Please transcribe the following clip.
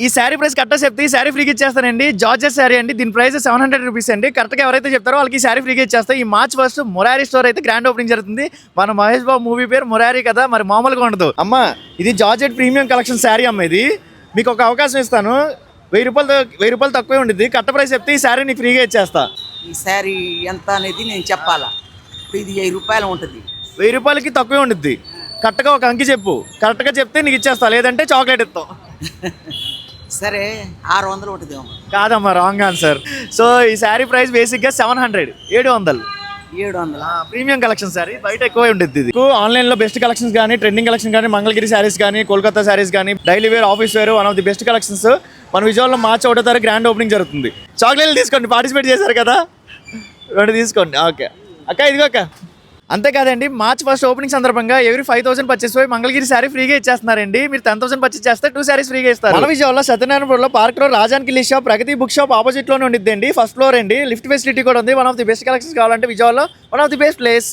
ఈ శారీ ప్రైస్ కరెక్ట్గా చెప్తే ఈ శారీ ఫ్రీగా ఇచ్చేస్తానండి. జార్జెట్ శారీ అండి. దీని ప్రైస్ 700 రూపీస్ అండి. కరెక్ట్గా ఎవరైతే చెప్తారో వాళ్ళకి ఈ శారీ ఫ్రీగా ఇచ్చేస్తాయి. ఈ మార్చ్ 1 మురారి స్టోర్ అయితే గ్రాండ్ ఓపెనింగ్ జరుగుతుంది. మన మహేష్ బాబు మూవీ పేరు మురారి కదా, మరి మామూలుగా ఉండదు. అమ్మ ఇది జార్జెట్ ప్రీమియం కలెక్షన్ శారీ అమ్మ. ఇది మీకు ఒక అవకాశం ఇస్తాను. 1000 రూపాయలు తక్కువే ఉంటుంది. కరెక్ట్ ప్రైస్ చెప్తే ఈ శారీ నీకు ఫ్రీగా ఇచ్చేస్తా. ఈ శారీ ఎంత అనేది నేను చెప్పాలా? ఇది 1000 రూపాయలు ఉంటుంది. 1000 రూపాయలకి తక్కువే ఉంటుంది. కరెక్ట్గా ఒక అంకి చెప్పు. కరెక్ట్గా చెప్తే నీకు ఇచ్చేస్తా, లేదంటే చాక్లెట్ ఇస్తాం. సరే 600 ఉంటుంది. కాదమ్మా, రాంగ్ ఆన్సర్. సో ఈ శారీ ప్రైస్ బేసిక్గా 700, 700. 700 ప్రీమియం కలెక్షన్ శారీ. బయట ఎక్కువ ఉంటుంది. ఇది ఆన్లైన్ లో బెస్ట్ కలెక్షన్స్ కానీ, ట్రెండింగ్ కలెక్షన్ కానీ, మంగళగిరి శారీస్ కానీ, కోల్కతా శారీస్ కానీ, daily wear, office wear, one of the best collections మన విజయవాడలో మార్చ్ 1వ తారీఖు గ్రాండ్ ఓపెనింగ్ జరుగుతుంది. చాక్లెట్లు తీసుకోండి, పార్టిసిపేట్ చేశారు కదా, 2 తీసుకోండి. ఓకే అక్క, ఇదిగో అక్క. అంతేకాదండి, మార్చ్ 1 ఓపెనింగ్ సందర్భంగా ఎవరి 5000 పర్చేస్ పోయి మంగళగిరి శారీ ఫ్రీగా ఇచ్చేస్తున్నారండి. మీరు 10,000 పర్చేస్ చేస్తే 2 శారీస్ ఫ్రీగా ఇస్తారు. మన విజయవాడలో సత్యనారాయణపురంలో పార్క్ లో రాజాన్ కిల్లీ షాప్, ప్రగతి బుక్ షాప్ ఆపోజిట్ లోనే ఉండిద్దండి. ఫస్ట్ ఫ్లోర్ అండి. లిఫ్ట్ ఫెసిలిటీ కూడా ఉంది. One of the best collections కావాలంటే విజయవాడలో one of the best place.